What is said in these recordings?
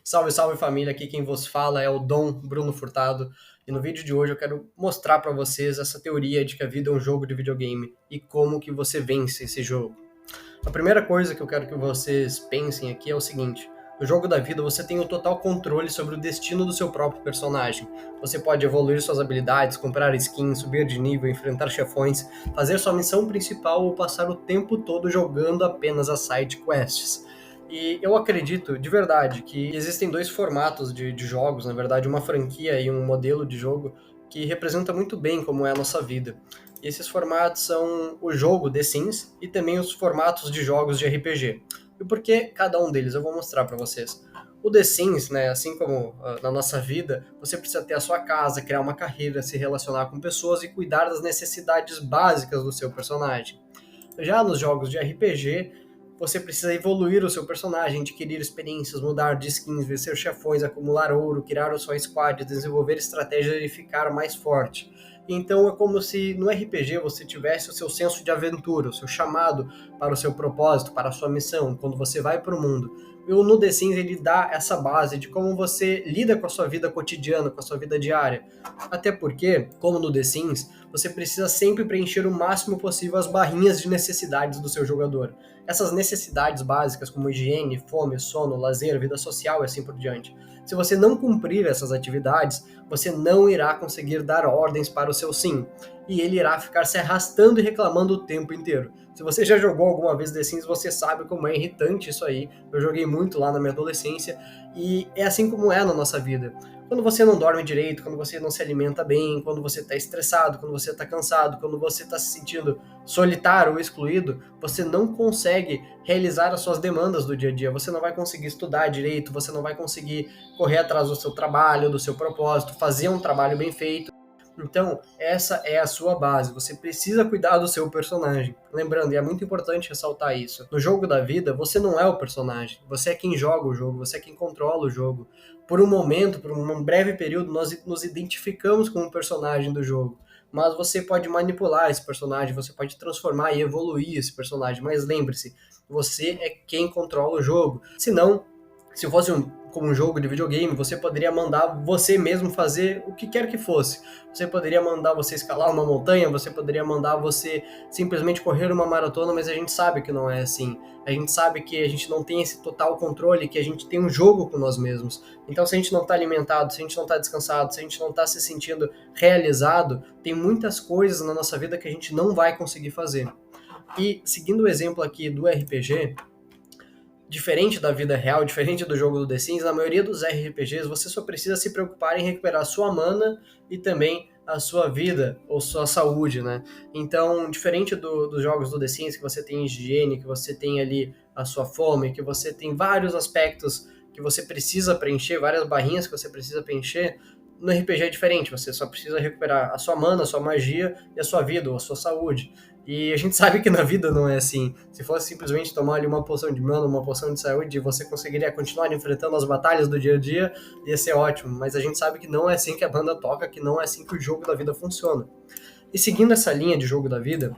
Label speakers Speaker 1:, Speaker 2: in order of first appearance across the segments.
Speaker 1: Salve, salve família, aqui quem vos fala é o Dom Bruno Furtado e no vídeo de hoje eu quero mostrar para vocês essa teoria de que a vida é um jogo de videogame e como que você vence esse jogo. A primeira coisa que eu quero que vocês pensem aqui é o seguinte: no jogo da vida você tem o total controle sobre o destino do seu próprio personagem. Você pode evoluir suas habilidades, comprar skins, subir de nível, enfrentar chefões, fazer sua missão principal ou passar o tempo todo jogando apenas as side quests. E eu acredito de verdade que existem dois formatos de jogos, na verdade, uma franquia e um modelo de jogo que representa muito bem como é a nossa vida. E esses formatos são o jogo The Sims e também os formatos de jogos de RPG. E por que cada um deles? Eu vou mostrar para vocês. O The Sims, né, assim como na nossa vida, você precisa ter a sua casa, criar uma carreira, se relacionar com pessoas e cuidar das necessidades básicas do seu personagem. Já nos jogos de RPG, você precisa evoluir o seu personagem, adquirir experiências, mudar de skins, vencer chefões, acumular ouro, criar a sua squad, desenvolver estratégias e ficar mais forte. Então é como se no RPG você tivesse o seu senso de aventura, o seu chamado para o seu propósito, para a sua missão, quando você vai para o mundo. E o No The Sims ele dá essa base de como você lida com a sua vida cotidiana, com a sua vida diária. Até porque, como no The Sims, você precisa sempre preencher o máximo possível as barrinhas de necessidades do seu jogador. Essas necessidades básicas como higiene, fome, sono, lazer, vida social e assim por diante. Se você não cumprir essas atividades, você não irá conseguir dar ordens para o seu sim, e ele irá ficar se arrastando e reclamando o tempo inteiro. Se você já jogou alguma vez The Sims, você sabe como é irritante isso aí. Eu joguei muito lá na minha adolescência, e é assim como é na nossa vida. Quando você não dorme direito, quando você não se alimenta bem, quando você está estressado, quando você está cansado, quando você está se sentindo solitário ou excluído, você não consegue realizar as suas demandas do dia a dia. Você não vai conseguir estudar direito, você não vai conseguir correr atrás do seu trabalho, do seu propósito, fazer um trabalho bem feito. Então, essa é a sua base. Você precisa cuidar do seu personagem. Lembrando, e é muito importante ressaltar isso: no jogo da vida, você não é o personagem. Você é quem joga o jogo, você é quem controla o jogo. Por um momento, por um breve período, nós nos identificamos com o personagem do jogo. Mas você pode manipular esse personagem, você pode transformar e evoluir esse personagem. Mas lembre-se, você é quem controla o jogo. Se não, se fosse como um jogo de videogame, você poderia mandar você mesmo fazer o que quer que fosse. Você poderia mandar você escalar uma montanha, você poderia mandar você simplesmente correr uma maratona, mas a gente sabe que não é assim. A gente sabe que a gente não tem esse total controle, que a gente tem um jogo com nós mesmos. Então, se a gente não está alimentado, se a gente não está descansado, se a gente não está se sentindo realizado, tem muitas coisas na nossa vida que a gente não vai conseguir fazer. E seguindo o exemplo aqui do RPG, diferente da vida real, diferente do jogo do The Sims, na maioria dos RPGs você só precisa se preocupar em recuperar a sua mana e também a sua vida ou sua saúde, né? Então, diferente dos jogos do The Sims, que você tem higiene, que você tem ali a sua fome, que você tem vários aspectos que você precisa preencher, várias barrinhas que você precisa preencher, no RPG é diferente, você só precisa recuperar a sua mana, a sua magia e a sua vida ou a sua saúde. E a gente sabe que na vida não é assim. Se fosse simplesmente tomar ali uma poção de mana, uma poção de saúde, você conseguiria continuar enfrentando as batalhas do dia a dia, ia ser ótimo. Mas a gente sabe que não é assim que a banda toca, que não é assim que o jogo da vida funciona. E seguindo essa linha de jogo da vida,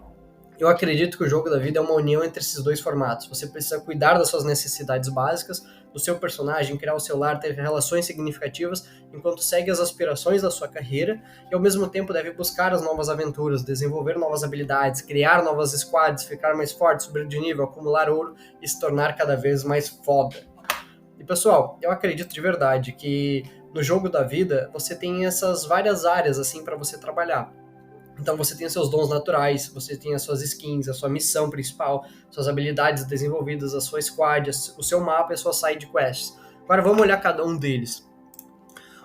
Speaker 1: eu acredito que o jogo da vida é uma união entre esses dois formatos. Você precisa cuidar das suas necessidades básicas, do seu personagem, criar o seu lar, ter relações significativas, enquanto segue as aspirações da sua carreira, e ao mesmo tempo deve buscar as novas aventuras, desenvolver novas habilidades, criar novas squads, ficar mais forte, subir de nível, acumular ouro e se tornar cada vez mais foda. E pessoal, eu acredito de verdade que no jogo da vida você tem essas várias áreas assim para você trabalhar. Então você tem os seus dons naturais, você tem as suas skins, a sua missão principal, suas habilidades desenvolvidas, a sua squad, o seu mapa e as suas side quests. Agora vamos olhar cada um deles.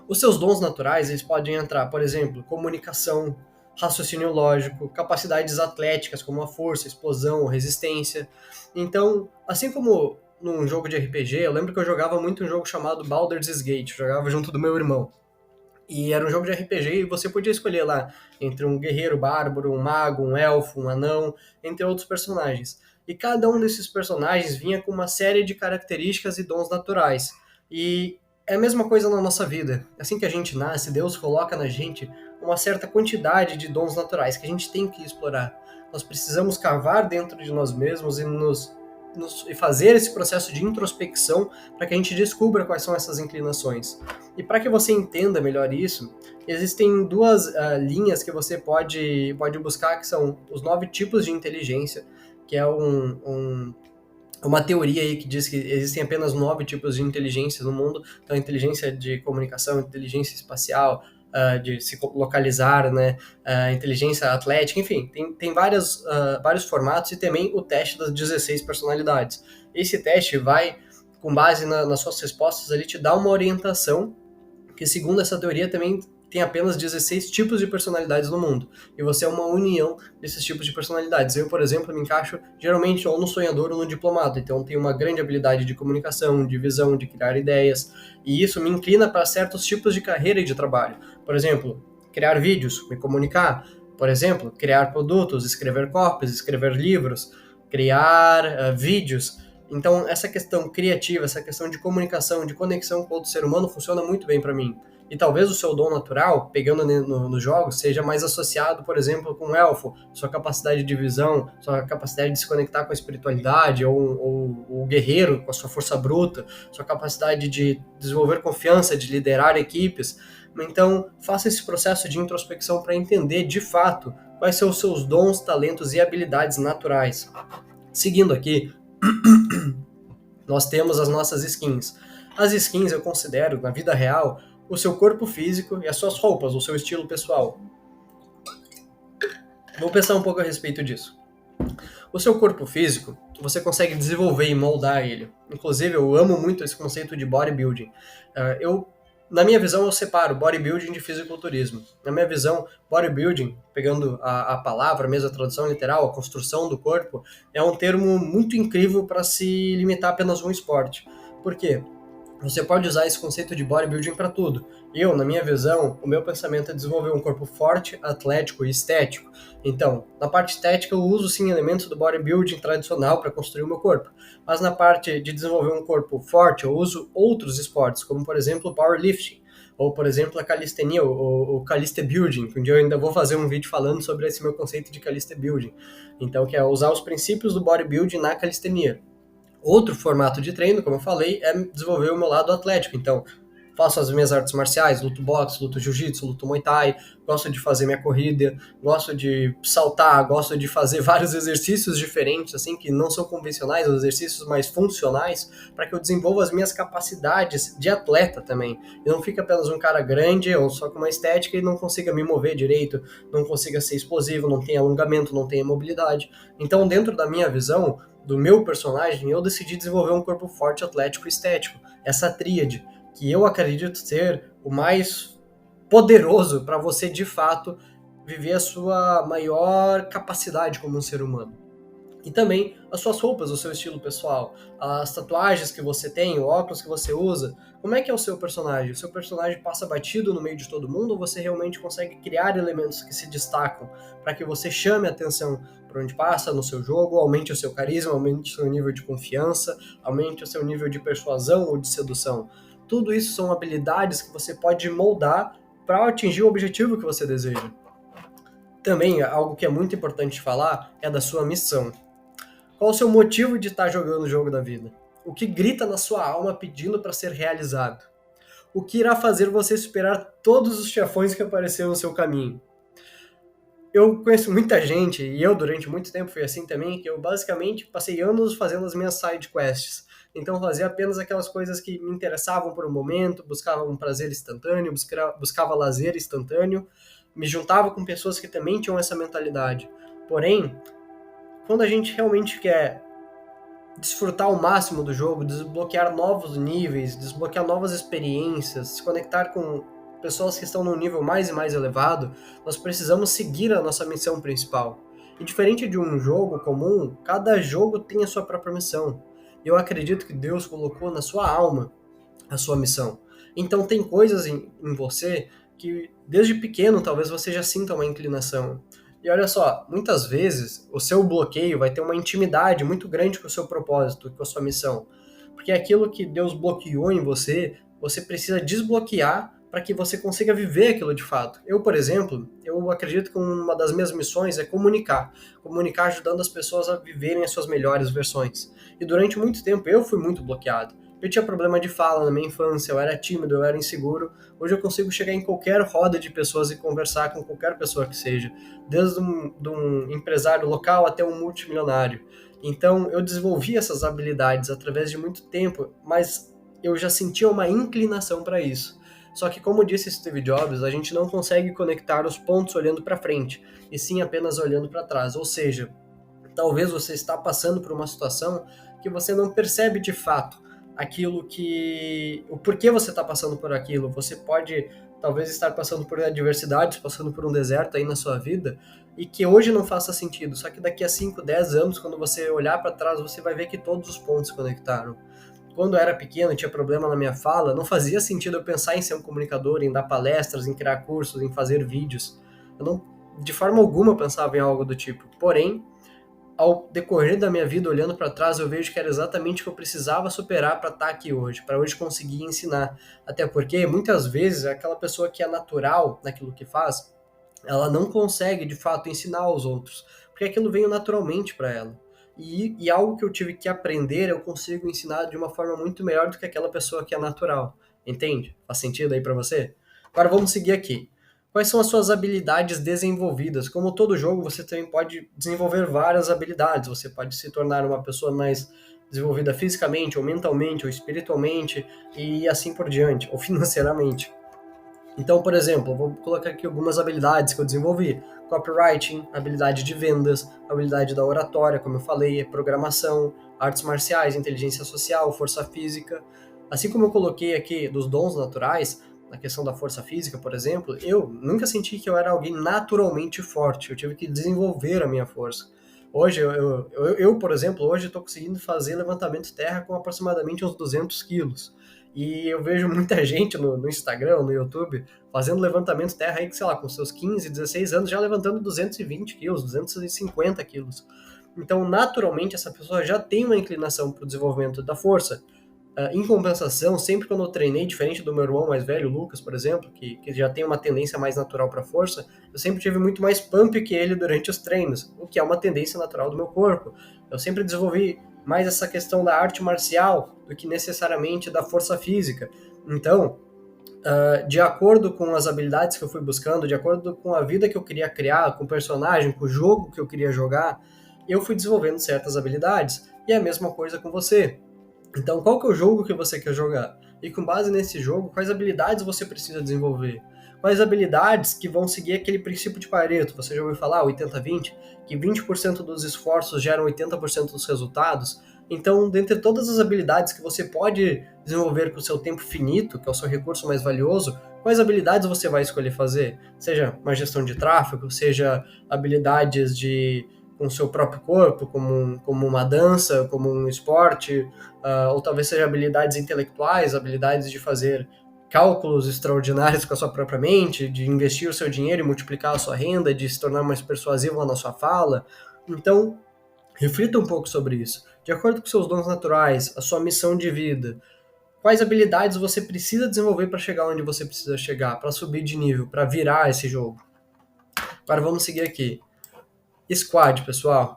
Speaker 1: Os seus dons naturais, eles podem entrar, por exemplo, comunicação, raciocínio lógico, capacidades atléticas como a força, explosão, resistência. Então, assim como num jogo de RPG, eu lembro que eu jogava muito um jogo chamado Baldur's Gate, eu jogava junto do meu irmão. E era um jogo de RPG e você podia escolher lá entre um guerreiro bárbaro, um mago, um elfo, um anão, entre outros personagens. E cada um desses personagens vinha com uma série de características e dons naturais. E é a mesma coisa na nossa vida. Assim que a gente nasce, Deus coloca na gente uma certa quantidade de dons naturais que a gente tem que explorar. Nós precisamos cavar dentro de nós mesmos e nos e fazer esse processo de introspecção para que a gente descubra quais são essas inclinações. E para que você entenda melhor isso, existem duas linhas que você pode buscar, que são os 9 tipos de inteligência, que é uma teoria aí que diz que existem apenas 9 tipos de inteligência no mundo. Então, inteligência de comunicação, inteligência espacial, de se localizar, né, inteligência atlética, enfim, tem vários formatos, e também o teste das 16 personalidades. Esse teste vai, com base nas suas respostas, ele te dá uma orientação, que segundo essa teoria também tem apenas 16 tipos de personalidades no mundo, e você é uma união desses tipos de personalidades. Eu, por exemplo, me encaixo geralmente ou no sonhador ou no diplomata, então tenho uma grande habilidade de comunicação, de visão, de criar ideias, e isso me inclina para certos tipos de carreira e de trabalho. Por exemplo, criar vídeos, me comunicar. Por exemplo, criar produtos, escrever copies, escrever livros, criar vídeos. Então, essa questão criativa, essa questão de comunicação, de conexão com outro ser humano funciona muito bem para mim. E talvez o seu dom natural, pegando nos jogos, seja mais associado, por exemplo, com o elfo, sua capacidade de visão, sua capacidade de se conectar com a espiritualidade, ou o guerreiro com a sua força bruta, sua capacidade de desenvolver confiança, de liderar equipes. Então, faça esse processo de introspecção para entender, de fato, quais são os seus dons, talentos e habilidades naturais. Seguindo aqui, nós temos as nossas skins. As skins eu considero, na vida real, o seu corpo físico e as suas roupas, o seu estilo pessoal. Vou pensar um pouco a respeito disso. O seu corpo físico, você consegue desenvolver e moldar ele. Inclusive, eu amo muito esse conceito de bodybuilding. Na minha visão, eu separo bodybuilding de fisiculturismo. Na minha visão, bodybuilding, pegando a palavra, mesmo a tradução literal, a construção do corpo, é um termo muito incrível para se limitar a apenas um esporte. Por quê? Você pode usar esse conceito de bodybuilding para tudo. Na minha visão, o meu pensamento é desenvolver um corpo forte, atlético e estético. Então, na parte estética, eu uso sim elementos do bodybuilding tradicional para construir o meu corpo. Mas na parte de desenvolver um corpo forte, eu uso outros esportes, como por exemplo o powerlifting, ou por exemplo a calistenia, o calistebuilding, onde eu ainda vou fazer um vídeo falando sobre esse meu conceito de calistebuilding. Então, que é usar os princípios do bodybuilding na calistenia. Outro formato de treino, como eu falei, é desenvolver o meu lado atlético. Então, faço as minhas artes marciais, luto boxe, luto jiu-jitsu, luto muay thai, gosto de fazer minha corrida, gosto de saltar, gosto de fazer vários exercícios diferentes, assim, que não são convencionais, os exercícios mais funcionais, para que eu desenvolva as minhas capacidades de atleta também. Eu não fique apenas um cara grande ou só com uma estética e não consiga me mover direito, não consiga ser explosivo, não tenha alongamento, não tenha mobilidade. Então, dentro da minha visão, do meu personagem, eu decidi desenvolver um corpo forte, atlético e estético. Essa tríade, que eu acredito ser o mais poderoso para você, de fato, viver a sua maior capacidade como um ser humano. E também as suas roupas, o seu estilo pessoal, as tatuagens que você tem, o óculos que você usa. Como é que é o seu personagem? O seu personagem passa batido no meio de todo mundo, ou você realmente consegue criar elementos que se destacam para que você chame a atenção por onde passa no seu jogo, aumente o seu carisma, aumente o seu nível de confiança, aumente o seu nível de persuasão ou de sedução? Tudo isso são habilidades que você pode moldar para atingir o objetivo que você deseja. Também, algo que é muito importante falar é da sua missão. Qual o seu motivo de estar jogando o jogo da vida? O que grita na sua alma pedindo para ser realizado? O que irá fazer você superar todos os chefões que apareceram no seu caminho? Eu conheço muita gente, e eu durante muito tempo fui assim também, que eu basicamente passei anos fazendo as minhas side quests. Então fazia apenas aquelas coisas que me interessavam por um momento, buscava um prazer instantâneo, buscava lazer instantâneo, me juntava com pessoas que também tinham essa mentalidade. Porém, quando a gente realmente quer desfrutar ao máximo do jogo, desbloquear novos níveis, desbloquear novas experiências, se conectar com pessoas que estão num nível mais e mais elevado, nós precisamos seguir a nossa missão principal. E diferente de um jogo comum, cada jogo tem a sua própria missão. E eu acredito que Deus colocou na sua alma a sua missão. Então tem coisas em você que desde pequeno talvez você já sinta uma inclinação. E olha só, muitas vezes o seu bloqueio vai ter uma intimidade muito grande com o seu propósito, com a sua missão. Porque aquilo que Deus bloqueou em você, você precisa desbloquear para que você consiga viver aquilo de fato. Eu, por exemplo, eu acredito que uma das minhas missões é comunicar ajudando as pessoas a viverem as suas melhores versões. E durante muito tempo eu fui muito bloqueado. Eu tinha problema de fala na minha infância, eu era tímido, eu era inseguro. Hoje eu consigo chegar em qualquer roda de pessoas e conversar com qualquer pessoa que seja, desde um empresário local até um multimilionário. Então eu desenvolvi essas habilidades através de muito tempo, mas eu já sentia uma inclinação para isso. Só que, como disse Steve Jobs, a gente não consegue conectar os pontos olhando para frente, e sim apenas olhando para trás. Ou seja, talvez você está passando por uma situação que você não percebe de fato o porquê você está passando por aquilo. Você pode talvez estar passando por adversidades, passando por um deserto aí na sua vida, e que hoje não faça sentido, só que daqui a 5, 10 anos, quando você olhar para trás, você vai ver que todos os pontos se conectaram. Quando eu era pequeno, tinha problema na minha fala, não fazia sentido eu pensar em ser um comunicador, em dar palestras, em criar cursos, em fazer vídeos. Eu não, de forma alguma, pensava em algo do tipo. Porém, ao decorrer da minha vida, olhando para trás, eu vejo que era exatamente o que eu precisava superar para estar aqui hoje, para hoje conseguir ensinar. Até porque, muitas vezes, aquela pessoa que é natural naquilo que faz, ela não consegue, de fato, ensinar aos outros, porque aquilo veio naturalmente para ela. E algo que eu tive que aprender, eu consigo ensinar de uma forma muito melhor do que aquela pessoa que é natural. Entende? Faz sentido aí para você? Agora vamos seguir aqui. Quais são as suas habilidades desenvolvidas? Como todo jogo, você também pode desenvolver várias habilidades. Você pode se tornar uma pessoa mais desenvolvida fisicamente, ou mentalmente, ou espiritualmente, e assim por diante, ou financeiramente. Então, por exemplo, eu vou colocar aqui algumas habilidades que eu desenvolvi. Copywriting, habilidade de vendas, habilidade da oratória, como eu falei, programação, artes marciais, inteligência social, força física. Assim como eu coloquei aqui dos dons naturais, na questão da força física, por exemplo, eu nunca senti que eu era alguém naturalmente forte. Eu tive que desenvolver a minha força. Hoje, por exemplo, hoje estou conseguindo fazer levantamento terra com aproximadamente uns 200 quilos. E eu vejo muita gente no Instagram, no YouTube, fazendo levantamento terra aí, sei lá, com seus 15, 16 anos, já levantando 220 quilos, 250 quilos. Então, naturalmente, essa pessoa já tem uma inclinação para o desenvolvimento da força. Em compensação, sempre quando eu treinei, diferente do meu irmão mais velho, o Lucas, por exemplo, que já tem uma tendência mais natural para força, eu sempre tive muito mais pump que ele durante os treinos, o que é uma tendência natural do meu corpo. Eu sempre desenvolvi mais essa questão da arte marcial do que necessariamente da força física. Então, de acordo com as habilidades que eu fui buscando, de acordo com a vida que eu queria criar, com o personagem, com o jogo que eu queria jogar, eu fui desenvolvendo certas habilidades. E é a mesma coisa com você. Então, qual que é o jogo que você quer jogar? E com base nesse jogo, quais habilidades você precisa desenvolver? Quais habilidades que vão seguir aquele princípio de Pareto? Você já ouviu falar, 80-20? Que 20% dos esforços geram 80% dos resultados? Então, dentre todas as habilidades que você pode desenvolver com o seu tempo finito, que é o seu recurso mais valioso, quais habilidades você vai escolher fazer? Seja uma gestão de tráfego, seja habilidades com o seu próprio corpo, como uma dança, como um esporte, ou talvez seja habilidades intelectuais, habilidades de fazer cálculos extraordinários com a sua própria mente, de investir o seu dinheiro e multiplicar a sua renda, de se tornar mais persuasivo na sua fala. Então, reflita um pouco sobre isso. De acordo com seus dons naturais, a sua missão de vida, quais habilidades você precisa desenvolver para chegar onde você precisa chegar, para subir de nível, para virar esse jogo. Agora vamos seguir aqui. Squad, pessoal.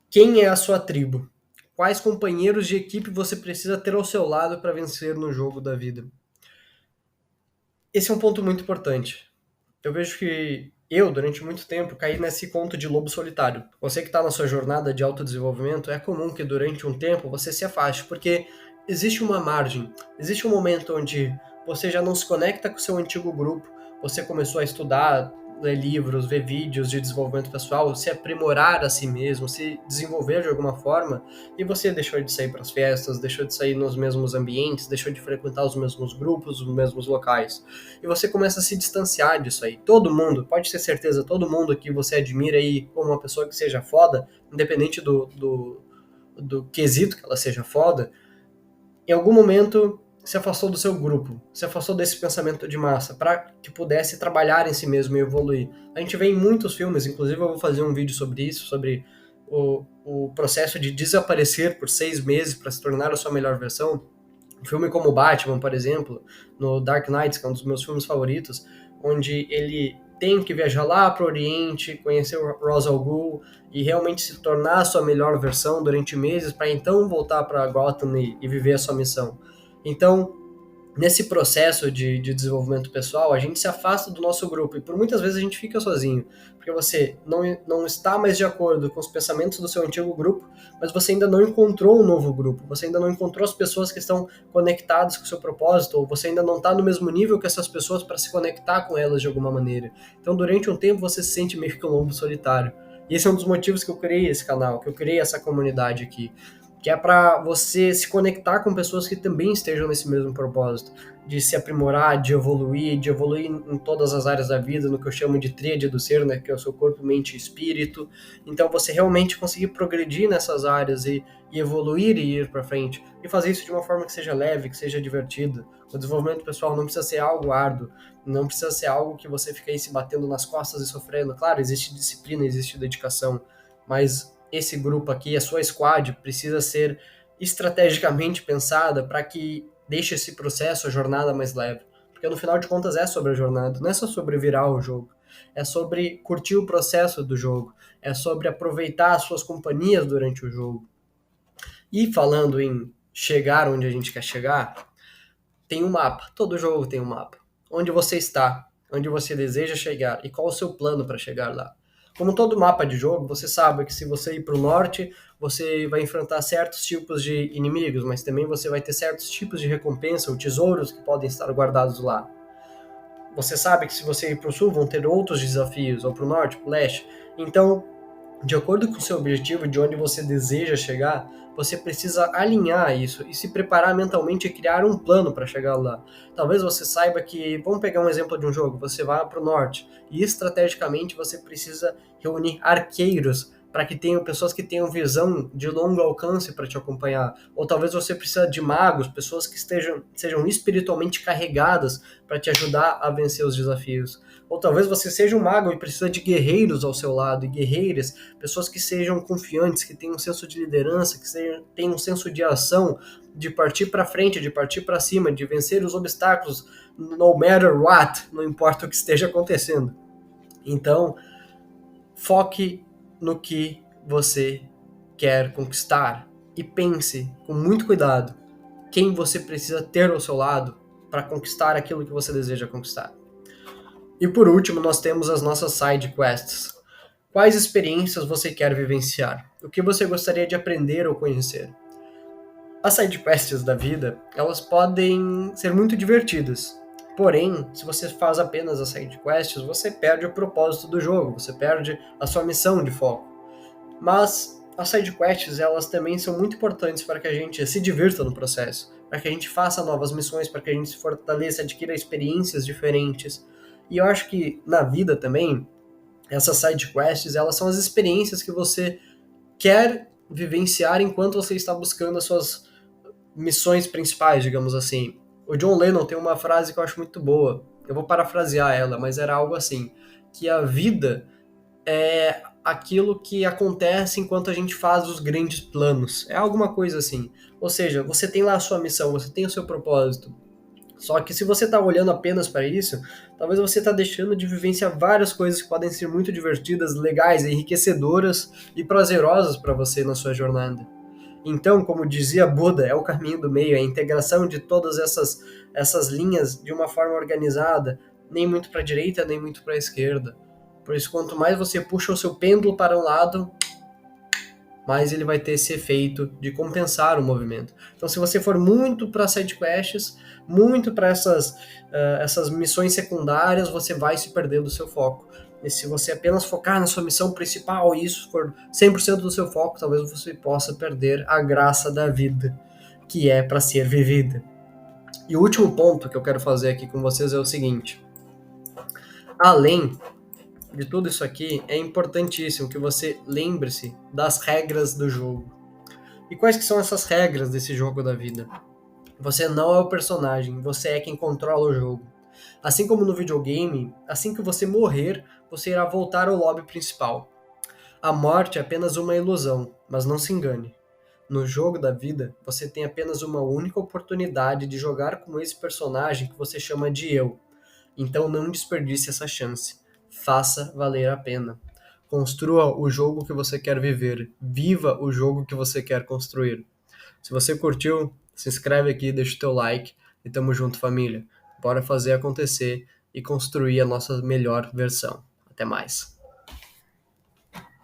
Speaker 1: Quem é a sua tribo? Quais companheiros de equipe você precisa ter ao seu lado para vencer no jogo da vida? Esse é um ponto muito importante. Eu vejo que eu, durante muito tempo, caí nesse conto de lobo solitário. Você que está na sua jornada de autodesenvolvimento, é comum que durante um tempo você se afaste, porque existe uma margem, existe um momento onde você já não se conecta com o seu antigo grupo, você começou a estudar, ler livros, ver vídeos de desenvolvimento pessoal, se aprimorar a si mesmo, se desenvolver de alguma forma, e você deixou de sair para as festas, deixou de sair nos mesmos ambientes, deixou de frequentar os mesmos grupos, os mesmos locais. E você começa a se distanciar disso aí. Todo mundo, pode ter certeza, todo mundo que você admira aí como uma pessoa que seja foda, independente do quesito que ela seja foda, em algum momento se afastou do seu grupo, se afastou desse pensamento de massa, para que pudesse trabalhar em si mesmo e evoluir. A gente vê em muitos filmes, inclusive eu vou fazer um vídeo sobre isso, sobre o processo de desaparecer por 6 meses para se tornar a sua melhor versão. Um filme como Batman, por exemplo, no Dark Knight, que é um dos meus filmes favoritos, onde ele tem que viajar lá para o Oriente, conhecer o Ra's al Ghul e realmente se tornar a sua melhor versão durante meses para então voltar para Gotham e viver a sua missão. Então, nesse processo de desenvolvimento pessoal, a gente se afasta do nosso grupo e por muitas vezes a gente fica sozinho, porque você não está mais de acordo com os pensamentos do seu antigo grupo, mas você ainda não encontrou um novo grupo, você ainda não encontrou as pessoas que estão conectadas com o seu propósito, ou você ainda não está no mesmo nível que essas pessoas para se conectar com elas de alguma maneira. Então, durante um tempo, você se sente meio que um lobo solitário. E esse é um dos motivos que eu criei esse canal, que eu criei essa comunidade aqui, que é para você se conectar com pessoas que também estejam nesse mesmo propósito, de se aprimorar, de evoluir em todas as áreas da vida, no que eu chamo de tríade do ser, né, que é o seu corpo, mente e espírito. Então você realmente conseguir progredir nessas áreas e evoluir e ir para frente, e fazer isso de uma forma que seja leve, que seja divertida. O desenvolvimento pessoal não precisa ser algo árduo, não precisa ser algo que você fica aí se batendo nas costas e sofrendo. Claro, existe disciplina, existe dedicação, mas esse grupo aqui, a sua squad, precisa ser estrategicamente pensada para que deixe esse processo, a jornada mais leve. Porque no final de contas é sobre a jornada, não é só sobre virar o jogo. É sobre curtir o processo do jogo. É sobre aproveitar as suas companhias durante o jogo. E falando em chegar onde a gente quer chegar, tem um mapa. Todo jogo tem um mapa. Onde você está, onde você deseja chegar e qual o seu plano para chegar lá. Como todo mapa de jogo, você sabe que se você ir para o norte, você vai enfrentar certos tipos de inimigos, mas também você vai ter certos tipos de recompensa ou tesouros que podem estar guardados lá. Você sabe que se você ir para o sul, vão ter outros desafios, ou para o norte, para o leste. Então, de acordo com o seu objetivo, de onde você deseja chegar, você precisa alinhar isso e se preparar mentalmente e criar um plano para chegar lá. Talvez você saiba que, vamos pegar um exemplo de um jogo, você vai para o norte e estrategicamente você precisa reunir arqueiros para que tenham pessoas que tenham visão de longo alcance para te acompanhar. Ou talvez você precisa de magos, pessoas que sejam espiritualmente carregadas para te ajudar a vencer os desafios. Ou talvez você seja um mago e precisa de guerreiros ao seu lado, e guerreiras, pessoas que sejam confiantes, que tenham um senso de liderança, que tenham um senso de ação, de partir para frente, de partir para cima, de vencer os obstáculos, no matter what, não importa o que esteja acontecendo. Então, foque no que você quer conquistar e pense com muito cuidado quem você precisa ter ao seu lado para conquistar aquilo que você deseja conquistar. E por último, nós temos as nossas side quests. Quais experiências você quer vivenciar? O que você gostaria de aprender ou conhecer? As side quests da vida, elas podem ser muito divertidas. Porém, se você faz apenas as side quests, você perde o propósito do jogo, você perde a sua missão de foco. Mas as side quests, elas também são muito importantes para que a gente se divirta no processo, para que a gente faça novas missões, para que a gente se fortaleça, adquira experiências diferentes. E eu acho que na vida também, essas side quests, elas são as experiências que você quer vivenciar enquanto você está buscando as suas missões principais, digamos assim. O John Lennon tem uma frase que eu acho muito boa. Eu vou parafrasear ela, mas era algo assim, que a vida é aquilo que acontece enquanto a gente faz os grandes planos. É alguma coisa assim. Ou seja, você tem lá a sua missão, você tem o seu propósito. Só que se você está olhando apenas para isso, talvez você está deixando de vivenciar várias coisas que podem ser muito divertidas, legais, enriquecedoras e prazerosas para você na sua jornada. Então, como dizia Buda, é o caminho do meio, é a integração de todas essas linhas de uma forma organizada, nem muito para a direita, nem muito para a esquerda. Por isso, quanto mais você puxa o seu pêndulo para um lado, mais ele vai ter esse efeito de compensar o movimento. Então, se você for muito para sidequests, muito para essas missões secundárias, você vai se perder do seu foco. E se você apenas focar na sua missão principal e isso for 100% do seu foco, talvez você possa perder a graça da vida, que é para ser vivida. E o último ponto que eu quero fazer aqui com vocês é o seguinte: além de tudo isso aqui, é importantíssimo que você lembre-se das regras do jogo. E quais que são essas regras desse jogo da vida? Você não é o personagem, você é quem controla o jogo. Assim como no videogame, assim que você morrer, você irá voltar ao lobby principal. A morte é apenas uma ilusão, mas não se engane. No jogo da vida, você tem apenas uma única oportunidade de jogar com esse personagem que você chama de eu. Então não desperdice essa chance. Faça valer a pena. Construa o jogo que você quer viver. Viva o jogo que você quer construir. Se você curtiu, se inscreve aqui, deixa o teu like e tamo junto, família. Bora fazer acontecer e construir a nossa melhor versão. Até mais.